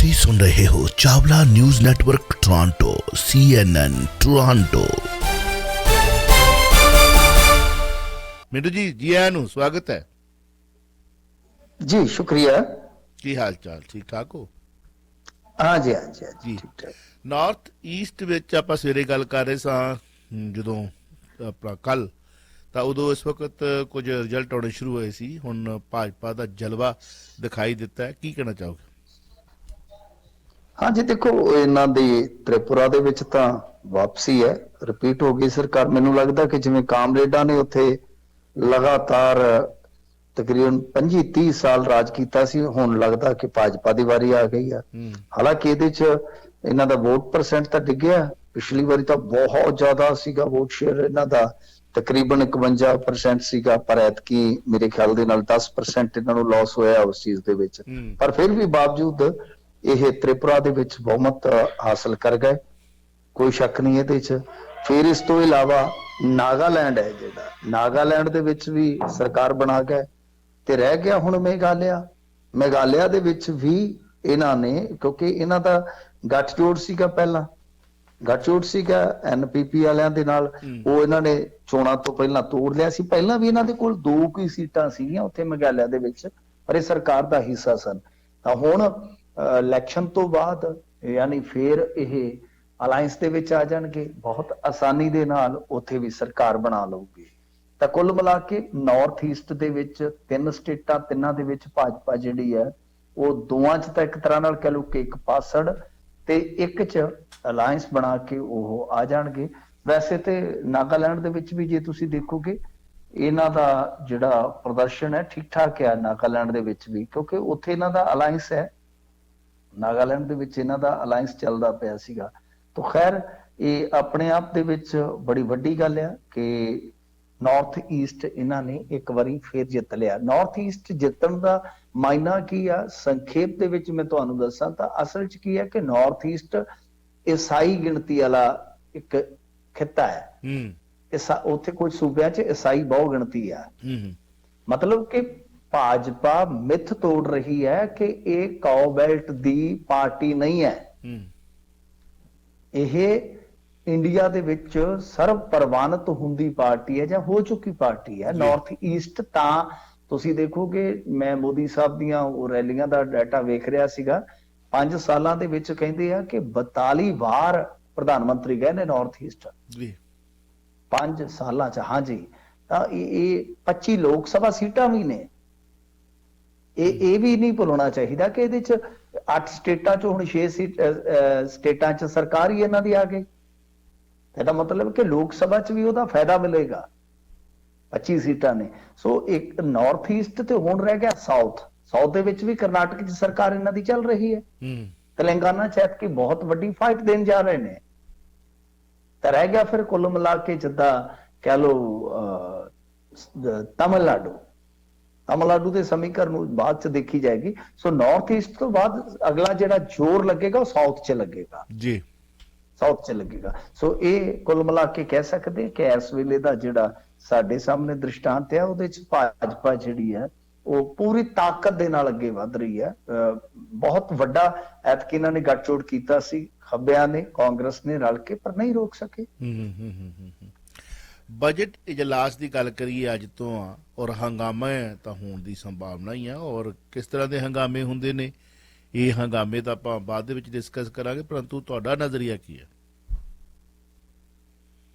ਤੁਸੀਂ ਸੁਣ ਰਹੇ ਹੋ Chawla news network Toronto CNN Toronto. Mintu ji जी आया नु स्वागत है जी शुक्रिया। की हाल चाल ठीक ठाक हो हाँ जी हाँ जी हाँ जी जी। ठीक ठाक। ਨਾਰਥ ਈਸਟ ਵਿੱਚ ਆਪਾਂ ਸਵੇਰੇ ਗੱਲ ਕਰ ਰਹੇ ਸਾਂ ਜਦੋਂ ਆਪਣਾ ਕੱਲ ਤਾਂ ਉਦੋਂ ਇਸ ਵਕਤ ਕੁਝ ਰਿਜ਼ਲਟ ਆਉਣੇ ਸ਼ੁਰੂ ਹੋਏ ਸੀ। ਹੁਣ ਭਾਜਪਾ ਦਾ ਜਲਵਾ ਦਿਖਾਈ ਦਿੱਤਾ ਹੈ, ਕੀ ਕਹਿਣਾ ਚਾਹੋਗੇ? हाँ जी देखो इन्हां दी त्रिपुरा ਦੇ ਵਿੱਚ ਤਾਂ ਵਾਪਸੀ ਹੈ, ਰਿਪੀਟ ਹੋ ਗਈ ਸਰਕਾਰ। ਮੈਨੂੰ ਲੱਗਦਾ ਕਿ ਜਿਵੇਂ ਕਾਮਰੇਡਾਂ ਨੇ ਉੱਥੇ ਲਗਾਤਾਰ ਤਕਰੀਬਨ 25-30 ਸਾਲ ਰਾਜ ਕੀਤਾ ਸੀ, ਹੁਣ ਲੱਗਦਾ ਕਿ ਭਾਜਪਾ ਦੀ ਵਾਰੀ ਆ ਗਈ ਆ। ਹਾਲਾਂਕਿ ਇਹਦੇ 'ਚ ਇਹਨਾਂ ਦਾ ਵੋਟ ਪਰਸੈਂਟ ਤਾਂ ਡਿੱਗਿਆ, ਪਿਛਲੀ ਵਾਰੀ ਤਾਂ ਬਹੁਤ ਜ਼ਿਆਦਾ ਸੀਗਾ ਵੋਟ ਸ਼ੇਅਰ ਇਹਨਾਂ ਦਾ, ਤਕਰੀਬਨ 51% ਸੀਗਾ, ਪਰ ਐਤਕੀ ਮੇਰੇ ਖਿਆਲ ਦੇ ਨਾਲ 10% ਇਹਨਾਂ ਨੂੰ ਲਾਸ ਹੋਇਆ ਉਸ ਚੀਜ਼ ਦੇ ਵਿੱਚ। ਪਰ ਫਿਰ ਵੀ ਬਾਵਜੂਦ ਇਹ ਤ੍ਰਿਪੁਰਾ ਦੇ ਵਿੱਚ ਬਹੁਮਤ ਹਾਸਲ ਕਰ ਗਏ, ਕੋਈ ਸ਼ੱਕ ਨਹੀਂ ਇਹਦੇ 'ਚ। ਫਿਰ ਇਸ ਤੋਂ ਇਲਾਵਾ ਨਾਗਾਲੈਂਡ ਹੈ, ਜਿਹੜਾ ਨਾਗਾਲੈਂਡ ਦੇ ਵਿੱਚ ਵੀ ਸਰਕਾਰ ਬਣਾ ਗਏ, ਤੇ ਰਹਿ ਗਿਆ ਹੁਣ ਮੇਘਾਲਿਆ ਦੇ ਵਿੱਚ ਵੀ ਇਹਨਾਂ ਨੇ, ਕਿਉਂਕਿ ਇਹਨਾਂ ਦਾ ਗੱਠਜੋੜ ਸੀਗਾ, ਪਹਿਲਾਂ ਗੱਠਜੋੜ ਸੀਗਾ NPP ਵਾਲਿਆਂ ਦੇ ਨਾਲ, ਉਹ ਇਹਨਾਂ ਨੇ ਚੋਣਾਂ ਤੋਂ ਪਹਿਲਾਂ ਤੋੜ ਲਿਆ ਸੀ। ਪਹਿਲਾਂ ਵੀ ਇਹਨਾਂ ਦੇ ਕੋਲ 2 ਹੀ ਸੀਟਾਂ ਸੀਗੀਆਂ ਉੱਥੇ ਮੇਘਾਲਿਆ ਦੇ ਵਿੱਚ, ਪਰ ਇਹ ਸਰਕਾਰ ਦਾ ਹਿੱਸਾ ਸਨ। ਤਾਂ ਹੁਣ ਇਲੈਕਸ਼ਨ ਤੋਂ ਬਾਅਦ ਯਾਨੀ ਫਿਰ ਇਹ ਅਲਾਈਅੰਸ ਦੇ ਵਿੱਚ ਆ ਜਾਣਗੇ, ਬਹੁਤ ਆਸਾਨੀ ਦੇ ਨਾਲ ਉੱਥੇ ਵੀ ਸਰਕਾਰ ਬਣਾ ਲਊਗੀ। ਤਾਂ ਕੁੱਲ ਮਿਲਾ ਕੇ ਨਾਰਥ ਈਸਟ ਦੇ ਵਿੱਚ 3 ਸਟੇਟਾਂ, ਤਿੰਨਾਂ ਦੇ ਵਿੱਚ ਭਾਜਪਾ ਜਿਹੜੀ ਹੈ ਉਹ ਦੋਵਾਂ 'ਚ ਤਾਂ ਇੱਕ ਤਰ੍ਹਾਂ ਨਾਲ ਕਹਿ ਲਓ ਕਿ ਇੱਕ ਪਾਸੜ, ਤੇ ਇੱਕ 'ਚ ਅਲਾਈਅੰਸ ਬਣਾ ਕੇ ਉਹ ਆ ਜਾਣਗੇ। ਵੈਸੇ ਤੇ ਨਾਗਾਲੈਂਡ ਦੇ ਵਿੱਚ ਵੀ ਜੇ ਤੁਸੀਂ ਦੇਖੋਗੇ ਇਹਨਾਂ ਦਾ ਜਿਹੜਾ ਪ੍ਰਦਰਸ਼ਨ ਹੈ ਠੀਕ ਠਾਕ ਹੈ ਨਾਗਾਲੈਂਡ ਦੇ ਵਿੱਚ ਵੀ, ਕਿਉਂਕਿ ਉੱਥੇ ਇਹਨਾਂ ਦਾ ਅਲਾਈਅੰਸ ਹੈ, ਨਾਗਾਲੈਂਡ ਦੇ ਵਿੱਚ ਇਹਨਾਂ ਦਾ ਅਲਾਈਅੰਸ ਚੱਲਦਾ ਪਿਆ ਸੀਗਾ। ਤਾਂ ਖੈਰ ਇਹ ਆਪਣੇ ਆਪ ਦੇ ਵਿੱਚ ਬੜੀ ਵੱਡੀ ਗੱਲ ਆ ਕਿ ਨਾਰਥ ਈਸਟ ਇਹਨਾਂ ਨੇ ਇੱਕ ਵਾਰੀ ਫੇਰ ਜਿੱਤ ਲਿਆ। ਨਾਰਥ ਈਸਟ ਜਿੱਤਣ ਦਾ ਮਾਇਨਾ ਕੀ ਆ, ਸੰਖੇਪ ਦੇ ਵਿੱਚ ਮੈਂ ਤੁਹਾਨੂੰ ਦੱਸਾਂ ਤਾਂ ਅਸਲ 'ਚ ਕੀ ਹੈ ਕਿ ਨਾਰਥ ਈਸਟ ਈਸਾਈ ਗਿਣਤੀ ਵਾਲਾ ਇੱਕ ਖਿੱਤਾ ਹੈ। ਉੱਥੇ ਕੁਝ ਸੂਬਿਆਂ 'ਚ ਈਸਾਈ ਬਹੁ ਗਿਣਤੀ ਆ, ਮਤਲਬ ਕਿ ਭਾਜਪਾ ਮਿੱਥ ਤੋੜ ਰਹੀ ਹੈ ਕਿ ਇਹ ਕਾਓ ਬੈਲਟ ਦੀ ਪਾਰਟੀ ਨਹੀਂ ਹੈ, ਇਹ ਇੰਡੀਆ ਦੇ ਵਿੱਚ ਸਰਵ ਪ੍ਰਵਾਨਿਤ ਹੁੰਦੀ ਪਾਰਟੀ ਹੈ ਜਾਂ ਹੋ ਚੁੱਕੀ ਪਾਰਟੀ ਹੈ। ਨਾਰਥ ਈਸਟ ਤਾਂ ਤੁਸੀਂ ਦੇਖੋਗੇ, ਮੈਂ ਮੋਦੀ ਸਾਹਿਬ ਦੀਆਂ ਉਹ ਰੈਲੀਆਂ ਦਾ ਡਾਟਾ ਵੇਖ ਰਿਹਾ ਸੀਗਾ, 5 ਸਾਲਾਂ ਦੇ ਵਿੱਚ ਕਹਿੰਦੇ ਆ ਕਿ 42 ਵਾਰ ਪ੍ਰਧਾਨ ਮੰਤਰੀ ਗਏ ਨੇ ਨਾਰਥ ਈਸਟ 5 ਸਾਲਾਂ 'ਚ। ਹਾਂਜੀ, ਤਾਂ ਇਹ 25 ਲੋਕ ਸਭਾ ਸੀਟਾਂ ਵੀ ਨੇ। ਇਹ ਵੀ ਨਹੀਂ ਭੁੱਲਣਾ ਚਾਹੀਦਾ ਕਿ ਇਹਦੇ 'ਚ 8 ਸਟੇਟਾਂ 'ਚ ਹੁਣ 6 ਸਟੇਟਾਂ 'ਚ ਸਰਕਾਰ ਹੀ ਇਹਨਾਂ ਦੀ ਆ ਗਈ। ਇਹਦਾ ਮਤਲਬ ਕਿ ਲੋਕ ਸਭਾ 'ਚ ਵੀ ਉਹਦਾ ਫਾਇਦਾ ਮਿਲੇਗਾ, 25 ਸੀਟਾਂ ਨੇ। ਸੋ ਇੱਕ ਨਾਰਥ ਈਸਟ ਤੇ ਹੁਣ ਰਹਿ ਗਿਆ ਸਾਊਥ ਦੇ ਵਿੱਚ ਵੀ ਕਰਨਾਟਕ 'ਚ ਸਰਕਾਰ ਇਹਨਾਂ ਦੀ ਚੱਲ ਰਹੀ ਹੈ, ਤੇਲੰਗਾਨਾ 'ਚ ਐਤਕੀ ਬਹੁਤ ਵੱਡੀ ਫਾਈਟ ਦੇਣ ਜਾ ਰਹੇ ਨੇ। ਤਾਂ ਰਹਿ ਗਿਆ ਫਿਰ ਕੁੱਲ ਮਿਲਾ ਕੇ ਜਿੱਦਾਂ ਕਹਿ ਲਓ ਤਮਿਲਨਾਡੂ ਦੇ ਸਮੀਕਰਨ ਨੂੰ ਬਾਅਦ 'ਚ ਦੇਖੀ ਜਾਏਗੀ। ਸੋ ਨਾਰਥ ਈਸਟ ਤੋਂ ਬਾਅਦ ਅਗਲਾ ਜਿਹੜਾ ਜ਼ੋਰ ਲੱਗੇਗਾ ਉਹ ਸਾਊਥ 'ਚ ਲੱਗੇਗਾ ਜੀ, ਸਾਊਥ 'ਚ ਲੱਗੇਗਾ। ਸੋ ਇਹ ਕੁੱਲ ਮਿਲਾ ਕੇ ਕਹਿ ਸਕਦੇ ਕਿ ਇਸ ਵੇਲੇ ਦਾ ਜਿਹੜਾ ਸਾਡੇ ਸਾਹਮਣੇ ਦ੍ਰਿਸ਼ਟਾਂਤ ਹੈ ਉਹਦੇ 'ਚ ਭਾਜਪਾ ਜਿਹੜੀ ਹੈ ਉਹ ਪੂਰੀ ਤਾਕਤ ਦੇ ਨਾਲ ਅੱਗੇ ਵਧ ਰਹੀ ਹੈ। ਬਹੁਤ ਵੱਡਾ ਐਤਕੀ ਇਹਨਾਂ ਨੇ ਗੱਠਜੋੜ ਕੀਤਾ ਸੀ, ਖੱਬਿਆਂ ਨੇ, ਕਾਂਗਰਸ ਨੇ ਰਲ ਕੇ, ਪਰ ਨਹੀਂ ਰੋਕ ਸਕੇ। ਬਜਟ ਇਜਲਾਸ ਦੀ ਗੱਲ ਕਰੀਏ ਅੱਜ ਤੋਂ ਆ, ਔਰ ਹੰਗਾਮਾ ਤਾਂ ਹੋਣ ਦੀ ਸੰਭਾਵਨਾ ਹੀ ਆ, ਔਰ ਕਿਸ ਤਰ੍ਹਾਂ ਦੇ ਹੰਗਾਮੇ ਹੁੰਦੇ ਨੇ ਇਹ ਹੰਗਾਮੇ ਤਾਂ ਆਪਾਂ ਬਾਅਦ ਦੇ ਵਿੱਚ ਡਿਸਕਸ ਕਰਾਂਗੇ, ਪਰੰਤੂ ਤੁਹਾਡਾ ਨਜ਼ਰੀਆ ਕੀ ਹੈ?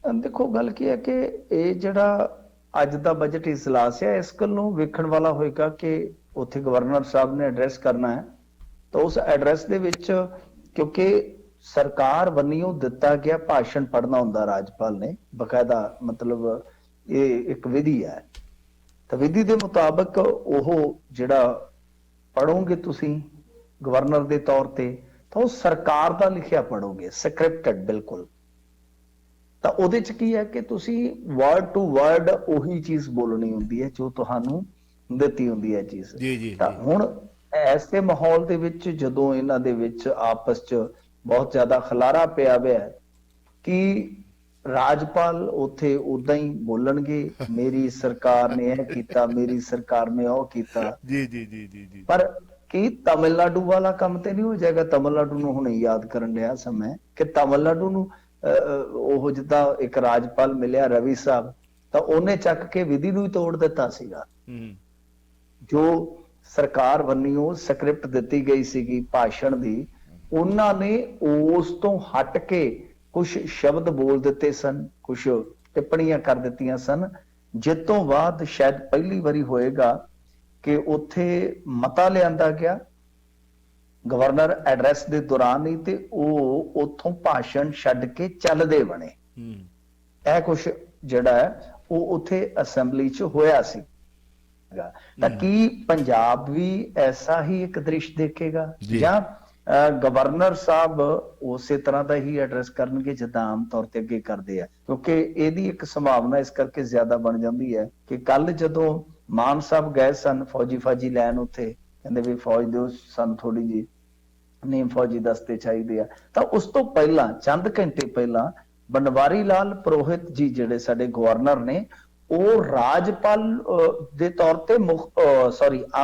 ਦੇਖੋ ਗੱਲ ਕੀ ਹੈ ਕਿ ਇਹ ਜਿਹੜਾ ਅੱਜ ਦਾ ਬਜਟ ਇਜਲਾਸ ਹੈ, ਇਸ ਗੱਲ ਨੂੰ ਵੇਖਣ ਵਾਲਾ ਹੋਏਗਾ ਕਿ ਉੱਥੇ ਗਵਰਨਰ ਸਾਹਿਬ ਨੇ ਐਡਰੈਸ ਕਰਨਾ ਹੈ। ਤਾਂ ਉਸ ਐਡਰੈਸ ਦੇ ਵਿੱਚ ਕਿਉਂਕਿ ਸਰਕਾਰ ਵੱਲੋਂ ਦਿੱਤਾ ਗਿਆ ਭਾਸ਼ਣ ਪੜ੍ਹਨਾ ਹੁੰਦਾ ਰਾਜਪਾਲ ਨੇ ਬਕਾਇਦਾ, ਮਤਲਬ ਇਹ ਇੱਕ ਵਿਧੀ ਹੈ। ਤਾਂ ਵਿਧੀ ਦੇ ਮੁਤਾਬਕ ਉਹ ਜਿਹੜਾ ਪੜ੍ਹੋਗੇ ਤੁਸੀਂ ਗਵਰਨਰ ਦੇ ਤੌਰ ਤੇ, ਤਾਂ ਉਹ ਸਰਕਾਰ ਦਾ ਲਿਖਿਆ ਪੜ੍ਹੋਗੇ, ਸਕ੍ਰਿਪਟਡ ਬਿਲਕੁਲ। ਤਾਂ ਉਹਦੇ 'ਚ ਕੀ ਹੈ ਕਿ ਤੁਸੀਂ ਵਰਡ ਟੂ ਵਰਡ ਉਹੀ ਚੀਜ਼ ਬੋਲਣੀ ਹੁੰਦੀ ਹੈ ਜੋ ਤੁਹਾਨੂੰ ਦਿੱਤੀ ਹੁੰਦੀ ਹੈ ਚੀਜ਼। ਤਾਂ ਹੁਣ ਐਸੇ ਮਾਹੌਲ ਦੇ ਵਿੱਚ ਜਦੋਂ ਇਹਨਾਂ ਦੇ ਵਿੱਚ ਆਪਸ 'ਚ ਬਹੁਤ ਜ਼ਿਆਦਾ ਖਲਾਰਾ ਪਿਆ ਹੋਇਆ ਕਿ ਰਾਜਪਾਲ ਉੱਥੇ ਉਦਾਂ ਹੀ ਬੋਲਣਗੇ, ਮੇਰੀ ਸਰਕਾਰ ਨੇ ਇਹ ਕੀਤਾ, ਮੇਰੀ ਸਰਕਾਰ ਨੇ ਉਹ ਕੀਤਾ। ਪਰ ਕਿ ਤਮਿਲਨਾਡੂ ਵਾਲਾ ਕੰਮ ਤੇ ਨਹੀਂ ਹੋ ਜਾਏਗਾ। ਤਮਿਲਨਾਡੂ ਨੂੰ ਹੁਣੇ ਯਾਦ ਕਰਨ ਲਿਆ ਸਮਾਂ ਕਿ ਤਮਿਲਨਾਡੂ ਨੂੰ ਉਹ ਜਿੱਦਾਂ ਇੱਕ ਰਾਜਪਾਲ ਮਿਲਿਆ ਰਵੀ ਸਾਹਿਬ, ਤਾਂ ਉਹਨੇ ਚੱਕ ਕੇ ਵਿਧੀ ਨੂੰ ਹੀ ਤੋੜ ਦਿੱਤਾ ਸੀਗਾ। ਜੋ ਸਰਕਾਰ ਵੱਲੋਂ ਸਕ੍ਰਿਪਟ ਦਿੱਤੀ ਗਈ ਸੀਗੀ ਭਾਸ਼ਣ ਦੀ, ਉਹਨਾਂ ਨੇ ਉਸ ਤੋਂ ਹਟ ਕੇ ਕੁਝ ਸ਼ਬਦ ਬੋਲ ਦਿੱਤੇ ਸਨ, ਕੁਝ ਟਿੱਪਣੀਆਂ ਕਰ ਦਿੱਤੀਆਂ ਸਨ, ਜਿਸ ਤੋਂ ਬਾਅਦ ਸ਼ਾਇਦ ਪਹਿਲੀ ਵਾਰੀ ਹੋਏਗਾ ਕਿ ਉੱਥੇ ਮਤਾ ਲਿਆਂਦਾ ਗਿਆ ਗਵਰਨਰ ਐਡਰੈਸ ਦੇ ਦੌਰਾਨ ਹੀ, ਤੇ ਉਹ ਉੱਥੋਂ ਭਾਸ਼ਣ ਛੱਡ ਕੇ ਚੱਲਦੇ ਬਣੇ। ਇਹ ਕੁਛ ਜਿਹੜਾ ਹੈ ਉਹ ਉੱਥੇ ਅਸੈਂਬਲੀ 'ਚ ਹੋਇਆ ਸੀ। ਤਾਂ ਕੀ ਪੰਜਾਬ ਵੀ ਐਸਾ ਹੀ ਇੱਕ ਦ੍ਰਿਸ਼ ਦੇਖੇਗਾ, ਜਾਂ ਗਵਰਨਰ ਸਾਹਿਬ ਉਸੇ ਤਰ੍ਹਾਂ ਦਾ ਹੀ ਐਡਰੈਸ ਕਰਨਗੇ ਜਿੱਦਾਂ ਆਮ ਤੌਰ ਤੇ ਅੱਗੇ ਕਰਦੇ ਆ? ਕਿਉਂਕਿ ਇਹਦੀ ਇੱਕ ਸੰਭਾਵਨਾ ਇਸ ਕਰਕੇ ਜ਼ਿਆਦਾ ਬਣ ਜਾਂਦੀ ਹੈ ਕਿ ਕੱਲ ਜਦੋਂ ਮਾਨ ਸਾਹਿਬ ਗਏ ਸਨ ਫੌਜੀ ਲੈਣ, ਉੱਥੇ ਕਹਿੰਦੇ ਵੀ ਫੌਜ ਦਿਓ ਸਾਨੂੰ ਥੋੜੀ ਜੀ ਨੀਮ ਫੌਜੀ ਦਸਤੇ ਚਾਹੀਦੇ ਆ, ਤਾਂ ਉਸ ਤੋਂ ਪਹਿਲਾਂ ਚੰਦ ਘੰਟੇ ਪਹਿਲਾਂ ਬਨਵਾਰੀ ਲਾਲ ਪੁਰੋਹਿਤ ਜੀ ਜਿਹੜੇ ਸਾਡੇ ਗਵਰਨਰ ਨੇ, ਉਹ ਰਾਜਪਾਲ ਦੇ ਤੌਰ ਤੇ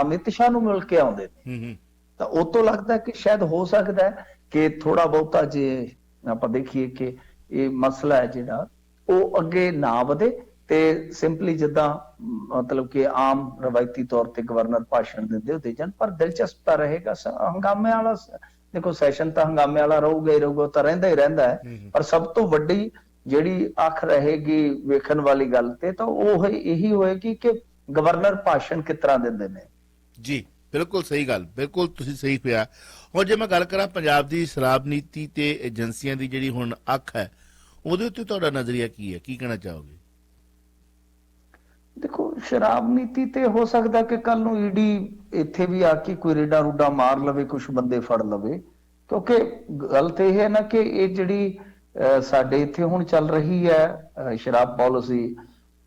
ਅਮਿਤ ਸ਼ਾਹ ਨੂੰ ਮਿਲ ਕੇ ਆਉਂਦੇ ਨੇ। ਤਾਂ ਉਹ ਤੋਂ ਲੱਗਦਾ ਕਿ ਸ਼ਾਇਦ ਹੋ ਸਕਦਾ ਹੈ ਕਿ ਥੋੜਾ ਬਹੁਤਾ ਜੇ ਆਪਾਂ ਦੇਖੀਏ ਕਿ ਇਹ ਮਸਲਾ ਹੈ ਜਿਹੜਾ ਉਹ ਅੱਗੇ ਨਾ ਵਧੇ, ਤੇ ਸਿੰਪਲੀ ਜਿੱਦਾਂ ਮਤਲਬ ਕਿ ਆਮ ਰਵਾਇਤੀ ਤੌਰ ਤੇ ਗਵਰਨਰ ਭਾਸ਼ਣ ਦਿੰਦੇ ਹੁੰਦੇ ਜਾਣ। ਪਰ ਦਿਲਚਸਪ ਤਾਂ ਰਹੇਗਾ, ਹੰਗਾਮੇ ਵਾਲਾ ਦੇਖੋ ਸੈਸ਼ਨ ਤਾਂ ਹੰਗਾਮੇ ਵਾਲਾ ਰਹੂਗਾ ਹੀ ਰਹੂਗਾ, ਤਾਂ ਰਹਿੰਦਾ ਹੀ ਰਹਿੰਦਾ ਹੈ। ਪਰ ਸਭ ਤੋਂ ਵੱਡੀ ਜਿਹੜੀ ਅੱਖ ਰਹੇਗੀ ਵੇਖਣ ਵਾਲੀ ਗੱਲ ਤੇ, ਤਾਂ ਉਹ ਇਹੀ ਹੋਏਗੀ ਕਿ ਗਵਰਨਰ ਭਾਸ਼ਣ ਕਿਸ ਤਰ੍ਹਾਂ ਦਿੰਦੇ ਨੇ। ਜੀ ਬਿਲਕੁਲ ਸਹੀ ਗੱਲ, ਬਿਲਕੁਲ ਤੁਸੀਂ ਸਹੀ ਪਿਆ। ਹੁਣ ਜੇ ਮੈਂ ਗੱਲ ਕਰਾਂ ਪੰਜਾਬ ਦੀ ਸ਼ਰਾਬ ਨੀਤੀ ਤੇ ਏਜੰਸੀਆਂ ਦੀ ਜਿਹੜੀ ਹੁਣ ਅੱਖ ਹੈ, ਉਹਦੇ ਉੱਤੇ ਤੁਹਾਡਾ ਨਜ਼ਰੀਆ ਕੀ ਹੈ, ਕੀ ਕਹਿਣਾ ਚਾਹੋਗੇ? ਦੇਖੋ ਸ਼ਰਾਬ ਨੀਤੀ ਤੇ ਹੋ ਸਕਦਾ ਕਿ ਕੱਲ ਨੂੰ ਈਡੀ ਇੱਥੇ ਵੀ ਆ ਕੇ ਕੋਈ ਰੇਡਾ ਰੂਡਾ ਮਾਰ ਲਵੇ, ਕੁਝ ਬੰਦੇ ਫੜ ਲਵੇ, ਕਿਉਂਕਿ ਗੱਲ ਤੇ ਇਹ ਹੈ ਨਾ ਕਿ ਇਹ ਜਿਹੜੀ ਸਾਡੇ ਇੱਥੇ ਹੁਣ ਚੱਲ ਰਹੀ ਹੈ ਸ਼ਰਾਬ ਪਾਲਿਸੀ,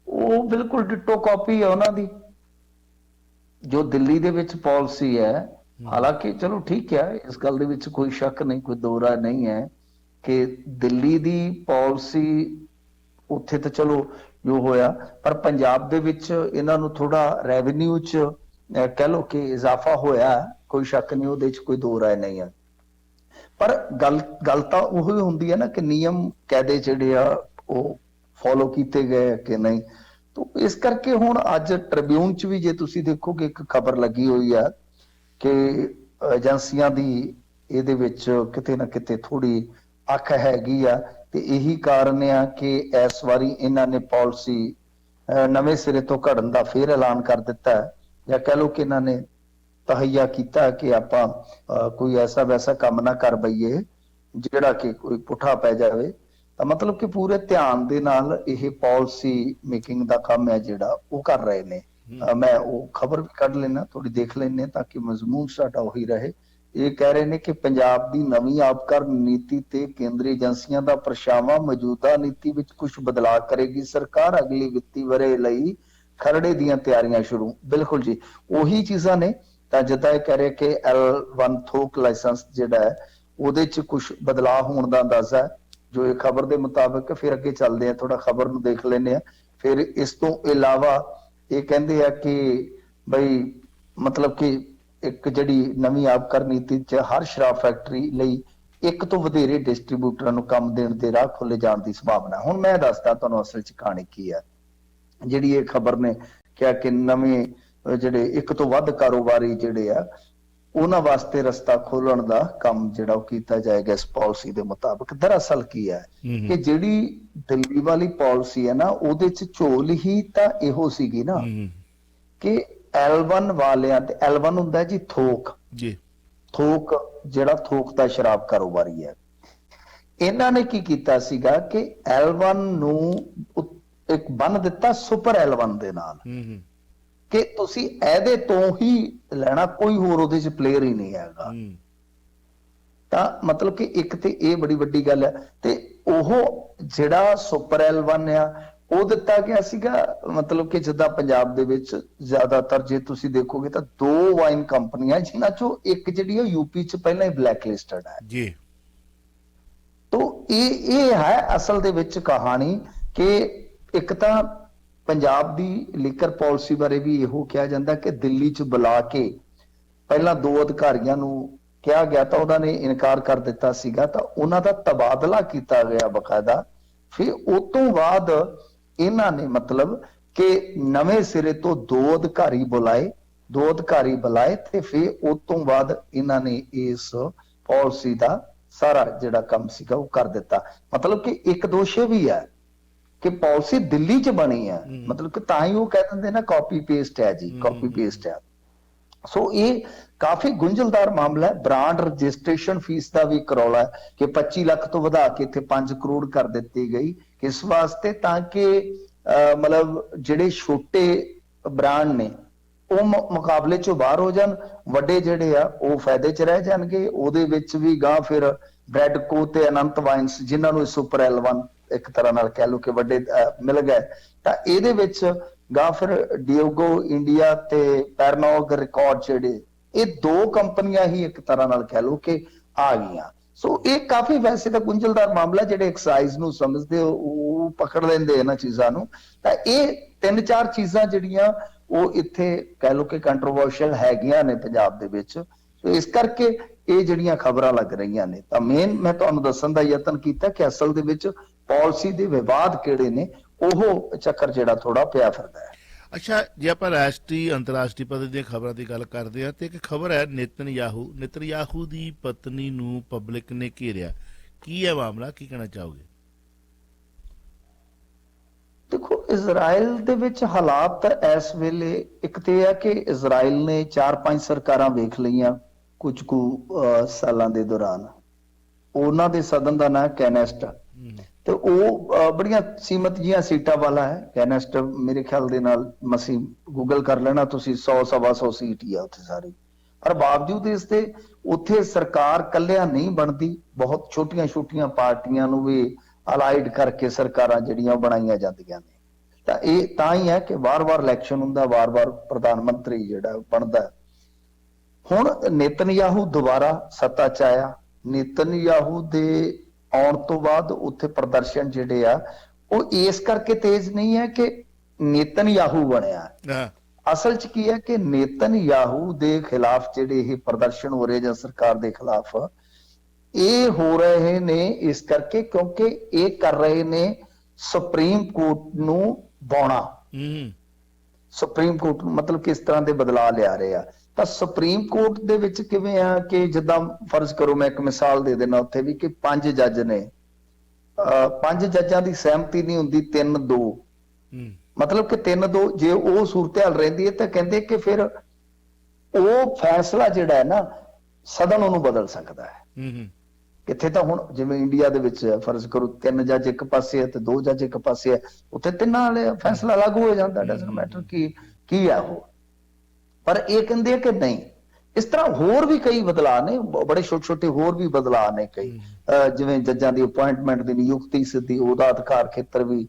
ਉਹ ਬਿਲਕੁਲ ਡਿਟੋ ਕਾਪੀ ਹੈ ਉਹਨਾਂ ਦੀ ਜੋ ਦਿੱਲੀ ਦੇ ਵਿੱਚ ਪਾਲਿਸੀ ਹੈ। ਹਾਲਾਂਕਿ ਚਲੋ ਠੀਕ ਹੈ, ਇਸ ਗੱਲ ਦੇ ਵਿੱਚ ਕੋਈ ਸ਼ੱਕ ਨਹੀਂ, ਕੋਈ ਦੋ ਰਾਏ ਨਹੀਂ ਹੈ ਕਿ ਦਿੱਲੀ ਦੀ ਪਾਲਿਸੀ ਉੱਥੇ ਤਾਂ ਚਲੋ ਜੋ ਹੋਇਆ, ਪਰ ਪੰਜਾਬ ਦੇ ਵਿੱਚ ਇਹਨਾਂ ਨੂੰ ਥੋੜਾ ਰੈਵਨਿਊ 'ਚ ਕਹਿ ਲਓ ਕਿ ਇਜ਼ਾਫਾ ਹੋਇਆ, ਕੋਈ ਸ਼ੱਕ ਨਹੀਂ, ਉਹਦੇ 'ਚ ਕੋਈ ਦੋ ਰਾਏ ਨਹੀਂ ਹੈ। ਪਰ ਗੱਲ ਤਾਂ ਉਹੀ ਹੁੰਦੀ ਹੈ ਨਾ ਕਿ ਨਿਯਮ ਕਾਇਦੇ ਜਿਹੜੇ ਆ ਉਹ ਫੋਲੋ ਕੀਤੇ ਗਏ ਕਿ ਨਹੀਂ। ਤਾਂ ਇਸ ਕਰਕੇ ਹੁਣ ਅੱਜ ਟ੍ਰਿਬਿਊਨ 'ਚ ਵੀ ਜੇ ਤੁਸੀਂ ਦੇਖੋਗੇ ਇੱਕ ਖਬਰ ਲੱਗੀ ਹੋਈ ਆ ਕਿ ਏਜੰਸੀਆਂ ਦੀ ਇਹਦੇ ਵਿੱਚ ਕਿਤੇ ਨਾ ਕਿਤੇ ਥੋੜੀ ਅੱਖ ਹੈਗੀ ਆ, ਤੇ ਇਹੀ ਕਾਰਨ ਆ ਕਿ ਇਸ ਵਾਰੀ ਇਹਨਾਂ ਨੇ ਪਾਲਿਸੀ ਨਵੇਂ ਸਿਰੇ ਤੋਂ ਘੜਨ ਦਾ ਫਿਰ ਐਲਾਨ ਕਰ ਦਿੱਤਾ ਹੈ, ਜਾਂ ਕਹਿ ਲਓ ਕਿ ਇਹਨਾਂ ਨੇ ਤਹਈਆ ਕੀਤਾ ਕਿ ਆਪਾਂ ਕੋਈ ਐਸਾ ਵੈਸਾ ਕੰਮ ਨਾ ਕਰ ਬਈਏ ਜਿਹੜਾ ਕਿ ਕੋਈ ਪੁੱਠਾ ਪੈ ਜਾਵੇ। ਤਾਂ ਮਤਲਬ ਕਿ ਪੂਰੇ ਧਿਆਨ ਦੇ ਨਾਲ ਇਹ ਪਾਲਿਸੀ ਮੇਕਿੰਗ ਦਾ ਕੰਮ ਹੈ ਜਿਹੜਾ ਉਹ ਕਰ ਰਹੇ ਨੇ। ਮੈਂ ਉਹ ਖਬਰ ਵੀ ਕੱਢ ਲੈਣਾ, ਥੋੜੀ ਦੇਖ ਲੈਣੇ ਤਾਂ ਕਿ ਮਜ਼ਮੂਨ ਸਾਡਾ ਉਹੀ ਰਹੇ। ਇਹ ਕਹਿ ਰਹੇ ਨੇ ਕਿ ਪੰਜਾਬ ਦੀ ਨਵੀਂ ਆਬਕਾਰ ਨੀਤੀ ਤੇ ਕੇਂਦਰੀ ਏਜੰਸੀਆਂ ਦਾ ਪਰਛਾਵਾਂ ਮੌਜੂਦਾ ਨੀਤੀ ਵਿੱਚ ਕੁਝ ਬਦਲਾਅ ਕਰੇਗੀ ਸਰਕਾਰ, ਅਗਲੀ ਵਿੱਤੀ ਵਰ੍ਹੇ ਲਈ ਖਰੜੇ ਦੀਆਂ ਤਿਆਰੀਆਂ ਸ਼ੁਰੂ। ਬਿਲਕੁਲ ਜੀ ਉਹੀ ਚੀਜ਼ਾਂ ਨੇ। ਤਾਂ ਜਿੱਦਾਂ ਇਹ ਕਹਿ ਰਹੇ ਕਿ L1 ਥੋਕ ਲਾਇਸੈਂਸ ਜਿਹੜਾ ਹੈ ਉਹਦੇ 'ਚ ਕੁਝ ਬਦਲਾਅ ਹੋਣ ਦਾ ਅੰਦਾਜ਼ਾ ਹੈ ਜੋ ਇਹ ਖਬਰ ਦੇ ਮੁਤਾਬਕ। ਫਿਰ ਅੱਗੇ ਚੱਲਦੇ ਆ, ਥੋੜਾ ਖਬਰ ਨੂੰ ਦੇਖ ਲੈਂਦੇ ਆ। ਫਿਰ ਇਸ ਤੋਂ ਇਲਾਵਾ ਇਹ ਕਹਿੰਦੇ ਆ ਕਿ ਬਈ ਮਤਲਬ ਕਿ ਇੱਕ ਜਿਹੜੀ ਨਵੀਂ ਆਬਕਾਰ ਨੀਤੀ 'ਚ ਹਰ ਸ਼ਰਾਬ ਫੈਕਟਰੀ ਲਈ ਇੱਕ ਤੋਂ ਵਧੇਰੇ ਡਿਸਟਰੀਬਿਊਟਰਾਂ ਨੂੰ ਕੰਮ ਦੇਣ ਦੇ ਰਾਹ ਖੋਲੇ ਜਾਣ ਦੀ ਸੰਭਾਵਨਾ। ਹੁਣ ਮੈਂ ਦੱਸਦਾ ਤੁਹਾਨੂੰ ਅਸਲ 'ਚ ਕਹਾਣੀ ਕੀ ਹੈ। ਜਿਹੜੀ ਇਹ ਖਬਰ ਨੇ ਕਿਹਾ ਕਿ ਨਵੇਂ ਜਿਹੜੇ ਇੱਕ ਤੋਂ ਵੱਧ ਕਾਰੋਬਾਰੀ ਜਿਹੜੇ ਆ ਉਹਨਾਂ ਵਾਸਤੇ ਰਸਤਾ ਖੋਲਣ ਦਾ ਕੰਮ ਜਿਹੜਾ ਉਹ ਕੀਤਾ ਜਾਏਗਾ ਇਸ ਪਾਲਿਸੀ ਦੇ ਮੁਤਾਬਕ। ਦਰਅਸਲ ਕੀ ਹੈ ਕਿ ਜਿਹੜੀ ਦਿੱਲੀ ਵਾਲੀ ਪਾਲਿਸੀ ਹੈ ਨਾ, ਉਹਦੇ 'ਚ ਝੋਲ ਹੀ ਤਾਂ ਇਹੋ ਸੀਗੀ ਨਾ ਕਿ L1 ਵਾਲਿਆਂ ਤੇ L1 ਹੁੰਦਾ ਜੀ ਥੋਕ ਜੀ, ਥੋਕ ਜਿਹੜਾ ਥੋਕ ਦਾ ਸ਼ਰਾਬ ਕਾਰੋਬਾਰੀ ਹੈ। ਇਹਨਾਂ ਨੇ ਕੀ ਕੀਤਾ ਸੀਗਾ ਕਿ L1 ਨੂੰ ਇੱਕ ਬੰਨ ਦਿੱਤਾ ਸੁਪਰ L1 ਦੇ ਨਾਲ ਕਿ ਤੁਸੀਂ ਇਹਦੇ ਤੋਂ ਹੀ ਲੈਣਾ, ਕੋਈ ਹੋਰ ਉਹਦੇ 'ਚ ਪਲੇਅਰ ਹੀ ਨਹੀਂ ਹੈਗਾ। ਤਾਂ ਮਤਲਬ ਕਿ ਇੱਕ ਤੇ ਇਹ ਬੜੀ ਵੱਡੀ ਗੱਲ ਹੈ। ਤੇ ਉਹ ਜਿਹੜਾ ਸੁਪਰ L1 ਆ ਉਹ ਦਿੱਤਾ ਗਿਆ ਸੀਗਾ ਮਤਲਬ ਕਿ ਜਿੱਦਾਂ ਪੰਜਾਬ ਦੇ ਵਿੱਚ ਜ਼ਿਆਦਾਤਰ ਜੇ ਤੁਸੀਂ ਦੇਖੋਗੇ ਤਾਂ 2 ਵਾਈਨ ਕੰਪਨੀਆਂ ਜਿਨ੍ਹਾਂ ਚੋਂ ਇੱਕ ਜਿਹੜੀ ਹੈ ਯੂਪੀ 'ਚ ਪਹਿਲਾਂ ਹੀ ਬਲੈਕ ਲਿਸਟਡ ਹੈ ਜੀ। ਤਾਂ ਇਹ ਹੈ ਅਸਲ ਦੇ ਵਿੱਚ ਕਹਾਣੀ ਕਿ ਇੱਕ ਤਾਂ ਪੰਜਾਬ ਦੀ ਲੀਕਰ ਪਾਲਿਸੀ ਬਾਰੇ ਵੀ ਇਹੋ ਕਿਹਾ ਜਾਂਦਾ ਕਿ ਦਿੱਲੀ 'ਚ ਬੁਲਾ ਕੇ ਪਹਿਲਾਂ ਦੋ ਅਧਿਕਾਰੀਆਂ ਨੂੰ ਕਿਹਾ ਗਿਆ ਤਾਂ ਉਹਨਾਂ ਨੇ ਇਨਕਾਰ ਕਰ ਦਿੱਤਾ ਸੀਗਾ, ਤਾਂ ਉਹਨਾਂ ਦਾ ਤਬਾਦਲਾ ਕੀਤਾ ਗਿਆ ਬਕਾਇਦਾ। ਫਿਰ ਉਸ ਤੋਂ ਬਾਅਦ ਇਹਨਾਂ ਨੇ ਮਤਲਬ ਕਿ ਨਵੇਂ ਸਿਰੇ ਤੋਂ ਦੋ ਅਧਿਕਾਰੀ ਬੁਲਾਏ ਤੇ ਫਿਰ ਉਸ ਤੋਂ ਬਾਅਦ ਇਹਨਾਂ ਨੇ ਇਸ ਪਾਲਿਸੀ ਦਾ ਸਾਰਾ ਜਿਹੜਾ ਕੰਮ ਸੀਗਾ ਉਹ ਕਰ ਦਿੱਤਾ। ਮਤਲਬ ਕਿ ਇੱਕ ਦੋਸ਼ ਇਹ ਵੀ ਹੈ ਕਿ ਪਾਲਿਸੀ ਦਿੱਲੀ 'ਚ ਬਣੀ ਹੈ, ਮਤਲਬ ਕਿ ਤਾਂ ਹੀ ਉਹ ਕਹਿ ਦਿੰਦੇ ਨਾ ਕਾਪੀ ਪੇਸਟ ਹੈ ਜੀ, ਕਾਪੀ ਪੇਸਟ ਹੈ। ਸੋ ਇਹ ਕਾਫੀ ਗੁੰਝਲਦਾਰ ਮਾਮਲਾ ਹੈ। ਬ੍ਰਾਂਡ ਰਜਿਸਟ੍ਰੇਸ਼ਨ ਫੀਸ ਦਾ ਵੀ ਕਰੌਲਾ ਹੈ ਕਿ 25 ਲੱਖ ਤੋਂ ਵਧਾ ਕੇ ਇੱਥੇ 5 ਕਰੋੜ ਕਰ ਦਿੱਤੀ ਗਈ, ਕਿਸ ਵਾਸਤੇ? ਤਾਂ ਕਿ ਮਤਲਬ ਜਿਹੜੇ ਛੋਟੇ ਬ੍ਰਾਂਡ ਨੇ ਉਹ ਮੁਕਾਬਲੇ ਚੋਂ ਬਾਹਰ ਹੋ ਜਾਣ, ਵੱਡੇ ਜਿਹੜੇ ਆ ਉਹ ਫਾਇਦੇ 'ਚ ਰਹਿ ਜਾਣਗੇ। ਉਹਦੇ ਵਿੱਚ ਵੀ ਗਾਂ ਫਿਰ ਬ੍ਰੈਡਕੋ ਤੇ ਅਨੰਤ ਵਾਈਨਸ, ਜਿਨ੍ਹਾਂ ਨੂੰ ਸੁਪਰ L1 ਇੱਕ ਤਰ੍ਹਾਂ ਨਾਲ ਕਹਿ ਲਓ ਕਿ ਵੱਡੇ ਮਿਲ ਗਏ, ਤਾਂ ਇਹਦੇ ਵਿੱਚ ਗਾਂ ਫਿਰ ਡਿਓਗੋ ਇੰਡੀਆ ਤੇ ਪੈਰਨੋਗ ਰਿਕਾਰਡ, ਜਿਹੜੇ ਇਹ ਦੋ ਕੰਪਨੀਆਂ ਹੀ ਇੱਕ ਤਰ੍ਹਾਂ ਨਾਲ ਕਹਿ ਲਓ ਕਿ ਆ ਗਈਆਂ। ਸੋ ਇਹ ਕਾਫੀ ਵੈਸੇ ਤਾਂ ਗੁੰਝਲਦਾਰ ਮਾਮਲਾ, ਜਿਹੜੇ ਐਕਸਾਈਜ਼ ਨੂੰ ਸਮਝਦੇ ਉਹ ਪਕੜ ਲੈਂਦੇ ਇਹਨਾਂ ਚੀਜ਼ਾਂ ਨੂੰ। ਤਾਂ ਇਹ 3-4 ਚੀਜ਼ਾਂ ਜਿਹੜੀਆਂ ਉਹ ਇੱਥੇ ਕਹਿ ਲਓ ਕਿ ਕੰਟਰੋਵਰਸ਼ੀਅਲ ਹੈਗੀਆਂ ਨੇ ਪੰਜਾਬ ਦੇ ਵਿੱਚ। ਇਸ ਕਰਕੇ ਇਹ ਜਿਹੜੀਆਂ ਖਬਰਾਂ ਲੱਗ ਰਹੀਆਂ ਨੇ, ਤਾਂ ਮੇਨ ਮੈਂ ਤੁਹਾਨੂੰ ਦੱਸਣ ਦਾ ਯਤਨ ਕੀਤਾ ਕਿ ਅਸਲ ਦੇ ਵਿੱਚ ਪਾਲਿਸੀ ਦੇ ਵਿਵਾਦ ਕਿਹੜੇ ਨੇ, ਉਹ ਚੱਕਰ ਜਿਹੜਾ ਥੋੜਾ ਪਿਆ ਫਿਰਦਾ ਹੈ। ਅੱਛਾ, ਜੇ ਆਪਾਂ ਰਾਸ਼ਟਰੀ ਅੰਤਰਰਾਸ਼ਟਰੀ ਪੱਧਰ ਦੀਆਂ ਖਬਰਾਂ ਦੀ ਗੱਲ ਕਰਦੇ ਹਾਂ, ਤੇ ਇੱਕ ਖਬਰ ਹੈ ਨੇਤਨਯਾਹੂ ਦੀ ਪਤਨੀ ਨੂੰ ਪਬਲਿਕ ਨੇ ਘੇਰਿਆ। ਕੀ ਹੈ ਮਾਮਲਾ, ਕੀ ਕਹਿਣਾ ਚਾਹੋਗੇ? ਦੇਖੋ, ਇਜ਼ਰਾਈਲ ਦੇ ਵਿੱਚ ਹਾਲਾਤ ਇਸ ਵੇਲੇ, ਇੱਕ ਤੇ ਇਹ ਹੈ ਕਿ ਇਜ਼ਰਾਈਲ ਨੇ 4-5 ਸਰਕਾਰਾਂ ਵੇਖ ਲਈਆਂ ਕੁਝ ਕੁ ਸਾਲਾਂ ਦੇ ਦੌਰਾਨ। ਉਹਨਾਂ ਦੇ ਸਦਨ ਦਾ ਨਾਂ ਕੈਨੈਸਟ, ਤੇ ਉਹ ਬੜੀਆਂ ਸੀਮਤ ਜੀਆਂ ਸੀਟਾਂ ਵਾਲਾ ਹੈ। ਕੈਨੈਸਟ ਮੇਰੇ ਖਿਆਲ ਦੇ ਨਾਲ ਮਸੀਂ ਗੂਗਲ ਕਰ ਲੈਣਾ ਤੁਸੀਂ, 100-125 ਸੀਟ ਹੀ ਆ ਉੱਥੇ ਸਾਰੀ। ਪਰ ਬਾਵਜੂਦ ਇਸ ਦੇ ਉੱਥੇ ਸਰਕਾਰ ਕੱਲਿਆਂ ਨਹੀਂ ਬਣਦੀ, ਬਹੁਤ ਛੋਟੀਆਂ ਪਾਰਟੀਆਂ ਨੂੰ ਵੀ ਅਲਾਈਡ ਕਰਕੇ ਸਰਕਾਰਾਂ ਜਿਹੜੀਆਂ ਬਣਾਈਆਂ ਜਾਂਦੀਆਂ ਨੇ। ਤਾਂ ਇਹ ਤਾਂ ਹੀ ਹੈ ਕਿ ਵਾਰ-ਵਾਰ ਇਲੈਕਸ਼ਨ ਹੁੰਦਾ, ਵਾਰ-ਵਾਰ ਪ੍ਰਧਾਨ ਮੰਤਰੀ ਜਿਹੜਾ ਬਣਦਾ। ਹੁਣ ਨੇਤਨਯਾਹੂ ਦੁਬਾਰਾ ਸੱਤਾ 'ਚ ਆਇਆ। ਨੇਤਨਯਾਹੂ ਦੇ ਆਉਣ ਤੋਂ ਬਾਅਦ ਉੱਥੇ ਪ੍ਰਦਰਸ਼ਨ ਜਿਹੜੇ ਆ ਉਹ ਇਸ ਕਰਕੇ ਤੇਜ਼ ਨਹੀਂ ਹੈ ਕਿ ਨੇਤਨਯਾਹੂ ਬਣਿਆ। ਅਸਲ 'ਚ ਕੀ ਹੈ ਕਿ ਨੇਤਨਯਾਹੂ ਦੇ ਖਿਲਾਫ ਜਿਹੜੇ ਇਹ ਪ੍ਰਦਰਸ਼ਨ ਹੋ ਰਹੇ ਜਾਂ ਸਰਕਾਰ ਦੇ ਖਿਲਾਫ, ਇਹ ਹੋ ਰਹੇ ਨੇ ਇਸ ਕਰਕੇ ਕਿਉਂਕਿ ਇਹ ਕਰ ਰਹੇ ਨੇ ਸੁਪਰੀਮ ਕੋਰਟ ਨੂੰ ਬਾਉਣਾ। ਸੁਪਰੀਮ ਕੋਰਟ ਨੂੰ ਮਤਲਬ ਕਿਸ ਤਰ੍ਹਾਂ ਦੇ ਬਦਲਾਅ ਲਿਆ ਰਹੇ ਆ। ਤਾਂ ਸੁਪਰੀਮ ਕੋਰਟ ਦੇ ਵਿੱਚ ਕਿਵੇਂ ਆ ਕਿ ਜਿੱਦਾਂ ਫਰਜ਼ ਕਰੋ, ਮੈਂ ਇੱਕ ਮਿਸਾਲ ਦੇ ਦੇਣਾ ਉੱਥੇ ਵੀ, ਕਿ 5 ਜੱਜ ਨੇ, 5 ਜੱਜਾਂ ਦੀ ਸਹਿਮਤੀ ਨਹੀਂ ਹੁੰਦੀ, 3-2 ਮਤਲਬ ਕਿ 3-2 ਜੇ ਉਹ ਸੂਰਤ-ਹਾਲ ਰਹਿੰਦੀ ਹੈ ਤਾਂ ਕਹਿੰਦੇ ਕਿ ਫਿਰ ਉਹ ਫੈਸਲਾ ਜਿਹੜਾ ਹੈ ਨਾ ਸਦਨ ਉਹਨੂੰ ਬਦਲ ਸਕਦਾ ਹੈ। ਕਿੱਥੇ ਤਾਂ ਹੁਣ ਜਿਵੇਂ ਇੰਡੀਆ ਦੇ ਵਿੱਚ ਫਰਜ਼ ਕਰੋ 3 ਜੱਜ ਇੱਕ ਪਾਸੇ ਹੈ ਤੇ 2 ਜੱਜ ਇੱਕ ਪਾਸੇ ਹੈ, ਉੱਥੇ ਤਿੰਨਾਂ ਵਾਲੇ ਫੈਸਲਾ ਲਾਗੂ ਹੋ ਜਾਂਦਾ, ਡਸਨਟ ਮੈਟਰ ਕੀ ਹੈ ਉਹ। ਪਰ ਇਹ ਕਹਿੰਦੇ ਆ ਕਿ ਨਹੀਂ, ਇਸ ਤਰ੍ਹਾਂ ਹੋਰ ਵੀ ਕਈ ਬਦਲਾਅ ਨੇ, ਬੜੇ ਛੋਟੇ ਹੋਰ ਵੀ ਬਦਲਾਅ ਨੇ ਕਈ, ਜਿਵੇਂ ਜੱਜਾਂ ਦੀ ਅਪੁਆਇੰਟਮੈਂਟ ਦੀ ਨਿਯੁਕਤੀ ਸਿੱਧੀ, ਉਹਦਾ ਅਧਿਕਾਰ ਖੇਤਰ ਵੀ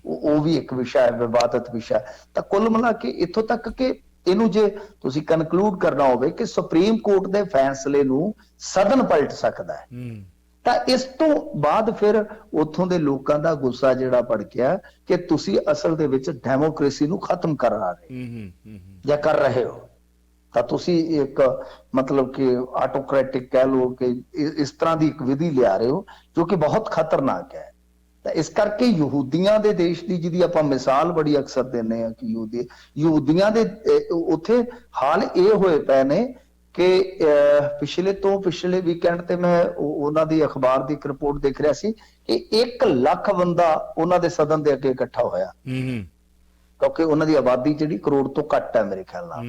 ਉਹ ਵੀ ਇੱਕ ਵਿਸ਼ਾ ਹੈ, ਵਿਵਾਦਤ ਵਿਸ਼ਾ। ਤਾਂ ਕੁੱਲ ਮਿਲਾ ਕੇ ਇੱਥੋਂ ਤੱਕ ਕਿ ਇਹਨੂੰ ਜੇ ਤੁਸੀਂ ਕਨਕਲੂਡ ਕਰਨਾ ਹੋਵੇ ਕਿ ਸੁਪਰੀਮ ਕੋਰਟ ਦੇ ਫੈਸਲੇ ਨੂੰ ਸਦਨ ਪਲਟ ਸਕਦਾ ਹੈ, ਤਾਂ ਇਸ ਤੋਂ ਬਾਅਦ ਫਿਰ ਉੱਥੋਂ ਦੇ ਲੋਕਾਂ ਦਾ ਗੁੱਸਾ ਜਿਹੜਾ ਭੜ ਗਿਆ ਕਿ ਤੁਸੀਂ ਅਸਲ ਦੇ ਵਿੱਚ ਡੈਮੋਕ੍ਰੇਸੀ ਨੂੰ ਖਤਮ ਕਰਾ ਰਹੇ ਜਾਂ ਕਰ ਰਹੇ ਹੋ। ਤਾਂ ਤੁਸੀਂ ਇੱਕ ਮਤਲਬ ਕਿ ਆਟੋਕ੍ਰੈਟਿਕ ਕਹਿ ਲਓ ਕਿ ਇਸ ਤਰ੍ਹਾਂ ਦੀ ਇੱਕ ਵਿਧੀ ਲਿਆ ਰਹੇ ਹੋ ਜੋ ਕਿ ਬਹੁਤ ਖਤਰਨਾਕ ਹੈ। ਤਾਂ ਇਸ ਕਰਕੇ ਯਹੂਦੀਆਂ ਦੇ ਦੇਸ਼ ਦੀ ਜਿਹਦੀ ਆਪਾਂ ਮਿਸਾਲ ਬੜੀ ਅਕਸਰ ਦਿੰਦੇ ਹਾਂ ਕਿ ਯਹੂਦੀਆਂ ਦੇ ਉੱਥੇ ਹਾਲ ਇਹ ਹੋਏ ਪਏ ਨੇ ਕਿ ਪਿਛਲੇ ਵੀਕਐਂਡ ਤੇ ਮੈਂ ਉਹਨਾਂ ਦੀ ਅਖਬਾਰ ਦੀ ਇੱਕ ਰਿਪੋਰਟ ਦੇਖ ਰਿਹਾ ਸੀ ਕਿ 1 ਲੱਖ ਬੰਦਾ ਉਹਨਾਂ ਦੇ ਸਦਨ ਦੇ ਅੱਗੇ ਇਕੱਠਾ ਹੋਇਆ, ਕਿਉਂਕਿ ਉਹਨਾਂ ਦੀ ਆਬਾਦੀ ਜਿਹੜੀ ਕਰੋੜ ਤੋਂ ਘੱਟ ਹੈ ਮੇਰੇ ਖਿਆਲ ਨਾਲ।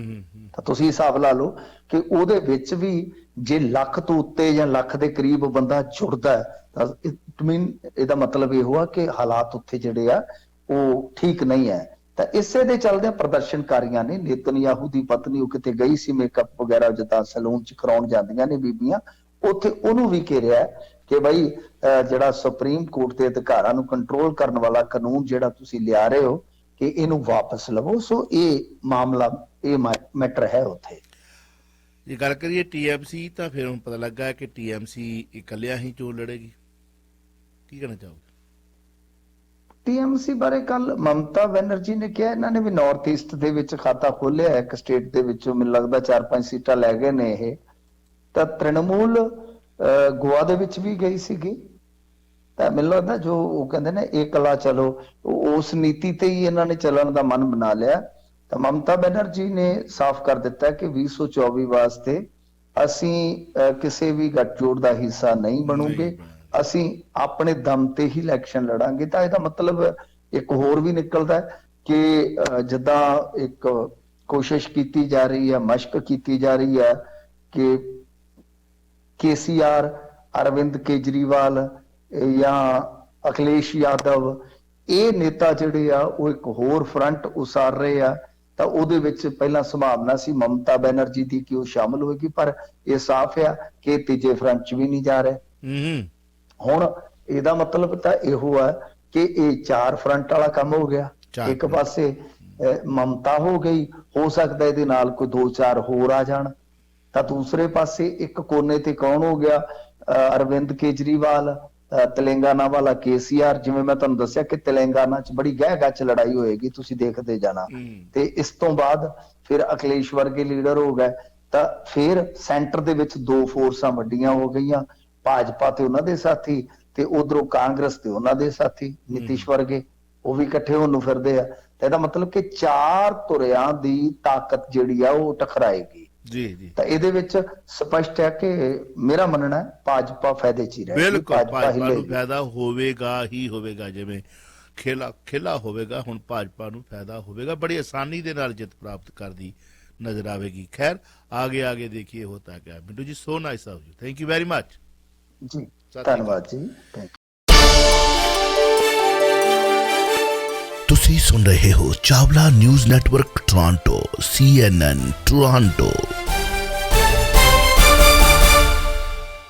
ਤਾਂ ਤੁਸੀਂ ਹਿਸਾਬ ਲਾ ਲਓ ਕਿ ਉਹਦੇ ਵਿੱਚ ਵੀ ਜੇ ਲੱਖ ਤੋਂ ਉੱਤੇ ਜਾਂ ਲੱਖ ਦੇ ਕਰੀਬ ਬੰਦਾ ਜੁੜਦਾ ਤਾਂ ਇਟ ਮੀਨ ਇਹਦਾ ਮਤਲਬ ਇਹ ਹੋਆ ਕਿ ਹਾਲਾਤ ਉੱਥੇ ਜਿਹੜੇ ਆ ਉਹ ਠੀਕ ਨਹੀਂ ਹੈ। ਤਾਂ ਇਸੇ ਦੇ ਚੱਲਦਿਆਂ ਪ੍ਰਦਰਸ਼ਨਕਾਰੀਆਂ ਨੇ ਨੇਤਨਯਾਹੂ ਦੀ ਪਤਨੀ, ਉਹ ਕਿਤੇ ਗਈ ਸੀ ਮੇਕਅਪ ਵਗੈਰਾ ਜਿੱਦਾਂ ਸੈਲੂਨ 'ਚ ਕਰਾਉਣ ਜਾਂਦੀਆਂ ਨੇ ਬੀਬੀਆਂ, ਉੱਥੇ ਉਹਨੂੰ ਵੀ ਘੇਰਿਆ ਕਿ ਬਈ ਜਿਹੜਾ ਸੁਪਰੀਮ ਕੋਰਟ ਦੇ ਅਧਿਕਾਰਾਂ ਨੂੰ ਕੰਟਰੋਲ ਕਰਨ ਵਾਲਾ ਕਾਨੂੰਨ ਜਿਹੜਾ ਤੁਸੀਂ ਲਿਆ ਰਹੇ ਹੋ ਕਿ ਇਹਨੂੰ ਵਾਪਸ ਲਵੋ। ਸੋ ਇਹ ਮਾਮਲਾ, ਇਹ ਮੈਟਰ ਹੈ ਉੱਥੇ। ਜੇ ਗੱਲ ਕਰੀਏ TMC, ਤਾਂ ਫਿਰ ਹੁਣ ਪਤਾ ਲੱਗਾ ਕਿ TMC ਇਕੱਲਿਆਂ ਹੀ ਚੋਣ ਲੜੇਗੀ। ਕੀ ਕਹਿਣਾ ਚਾਹੋਗੇ? ਟੀਐਮਸੀ ਬਾਰੇ ਕੱਲ ਮਮਤਾ ਬੈਨਰਜੀ ਨੇ ਕਿਹਾ ਇਹਨਾਂ ਨੇ ਵੀ ਨਾਰਥ ਈਸਟ ਦੇ ਵਿੱਚ ਖਾਤਾ ਖੋਲਿਆ ਇੱਕ ਸਟੇਟ ਦੇ ਵਿੱਚੋਂ, ਮੈਨੂੰ ਲੱਗਦਾ 4-5 ਸੀਟਾਂ ਲੈ ਗਏ ਨੇ ਇਹ। ਤਾਂ ਤ੍ਰਿਣਮੂਲ ਗੋਆ ਦੇ ਵਿੱਚ ਵੀ ਗਈ ਸੀਗੀ, ਤਾਂ ਮੈਨੂੰ ਲੱਗਦਾ ਜੋ ਉਹ ਕਹਿੰਦੇ ਨੇ ਇਕਲਾ ਚਲੋ, ਉਸ ਨੀਤੀ ਤੇ ਹੀ ਇਹਨਾਂ ਨੇ ਚੱਲਣ ਦਾ ਮਨ ਬਣਾ ਲਿਆ। ਤਾਂ ਮਮਤਾ ਬੈਨਰਜੀ ਨੇ ਸਾਫ਼ ਕਰ ਦਿੱਤਾ ਕਿ 2024 ਵਾਸਤੇ ਅਸੀਂ ਕਿਸੇ ਵੀ ਗੱਠਜੋੜ ਦਾ ਹਿੱਸਾ ਨਹੀਂ ਬਣੂਗੇ, ਅਸੀਂ ਆਪਣੇ ਦਮ ਤੇ ਹੀ ਇਲੈਕਸ਼ਨ ਲੜਾਂਗੇ। ਤਾਂ ਇਹਦਾ ਮਤਲਬ ਇੱਕ ਹੋਰ ਵੀ ਨਿਕਲਦਾ ਕਿ ਜਿੱਦਾਂ ਇੱਕ ਕੋਸ਼ਿਸ਼ ਕੀਤੀ ਜਾ ਰਹੀ ਹੈ, ਮਸ਼ਕ ਕੀਤੀ ਜਾ ਰਹੀ ਹੈ ਕਿ ਕੇਸੀਆਰ, ਅਰਵਿੰਦ ਕੇਜਰੀਵਾਲ ਜਾਂ ਅਖਿਲੇਸ਼ ਯਾਦਵ, ਇਹ ਨੇਤਾ ਜਿਹੜੇ ਆ ਉਹ ਇੱਕ ਹੋਰ ਫਰੰਟ ਉਸਾਰ ਰਹੇ ਆ। ਤਾਂ ਉਹਦੇ ਵਿੱਚ ਪਹਿਲਾਂ ਸੰਭਾਵਨਾ ਸੀ ਮਮਤਾ ਬੈਨਰਜੀ ਦੀ ਕਿ ਉਹ ਸ਼ਾਮਲ ਹੋਏਗੀ, ਪਰ ਇਹ ਸਾਫ਼ ਆ ਕਿ ਤੀਜੇ ਫਰੰਟ 'ਚ ਵੀ ਨਹੀਂ ਜਾ ਰਹੇ। ਹੁਣ ਇਹਦਾ ਮਤਲਬ ਤਾਂ ਇਹੋ ਆ ਕਿ ਇਹ 4 ਫਰੰਟ ਵਾਲਾ ਕੰਮ ਹੋ ਗਿਆ। ਇੱਕ ਪਾਸੇ ਮਮਤਾ ਹੋ ਗਈ, ਹੋ ਸਕਦਾ ਇਹਦੇ ਨਾਲ ਕੋਈ 2-4 ਹੋਰ ਆ ਜਾਣ। ਤਾਂ ਦੂਸਰੇ ਪਾਸੇ ਇੱਕ ਕੋਨੇ ਤੇ ਕੌਣ ਹੋ ਗਿਆ, ਅਰਵਿੰਦ ਕੇਜਰੀਵਾਲ, ਤੇਲੰਗਾਨਾ ਵਾਲਾ ਕੇਸੀਆਰ। ਜਿਵੇਂ ਮੈਂ ਤੁਹਾਨੂੰ ਦੱਸਿਆ ਕਿ ਤੇਲੰਗਾਨਾ 'ਚ ਬੜੀ ਗਹਿ-ਗੱਚ ਲੜਾਈ ਹੋਏਗੀ, ਤੁਸੀਂ ਦੇਖਦੇ ਜਾਣਾ। ਤੇ ਇਸ ਤੋਂ ਬਾਅਦ ਫਿਰ ਅਖਿਲੇਸ਼ ਵਰਗੇ ਲੀਡਰ ਹੋ ਗਏ। ਤਾਂ ਫਿਰ ਸੈਂਟਰ ਦੇ ਵਿੱਚ 2 ਫੋਰਸਾਂ ਵੱਡੀਆਂ ਹੋ ਗਈਆਂ, ਭਾਜਪਾ ਤੇ ਉਹਨਾਂ ਦੇ ਸਾਥੀ, ਤੇ ਉਧਰੋਂ ਕਾਂਗਰਸ ਤੇ ਉਹਨਾਂ ਦੇ ਸਾਥੀ ਨਿਤੀਸ਼ ਵਰਗੇ, ਉਹ ਵੀ ਇਕੱਠੇ ਹੋਣ ਨੂੰ ਫਿਰਦੇ ਆ। ਤਾਂ ਇਹਦਾ ਮਤਲਬ ਕਿ 4 ਧੁਰਿਆਂ ਦੀ ਤਾਕਤ ਜਿਹੜੀ ਆ ਉਹ ਟਕਰਾਏਗੀ। ਜੀ ਜੀ। ਤਾਂ ਇਹਦੇ ਵਿੱਚ ਸਪਸ਼ਟ ਹੈ ਕਿ ਮੇਰਾ ਮੰਨਣਾ ਹੈ ਭਾਜਪਾ ਫਾਇਦੇ 'ਚ ਹੀ ਰਹੇਗੀ। ਬਿਲਕੁਲ ਭਾਜਪਾ ਨੂੰ ਫਾਇਦਾ ਹੋਵੇਗਾ ਹੀ ਹੋਵੇਗਾ, ਜਿਵੇਂ ਖੇਲਾ ਹੋਵੇਗਾ, ਹੁਣ ਭਾਜਪਾ ਨੂੰ ਫਾਇਦਾ ਹੋਵੇਗਾ, ਬੜੀ ਆਸਾਨੀ ਦੇ ਨਾਲ ਜਿੱਤ ਪ੍ਰਾਪਤ ਕਰਦੀ ਨਜ਼ਰ ਆਵੇਗੀ। ਖੈਰ आगे देखिए होता क्या। Mintu ji, so nice of you, thank you very much जी, धन्यवाद जी, थैंक यू। ਤੁਸੀਂ ਸੁਣ ਰਹੇ ਹੋ Chawla news network Toronto CNN Toronto.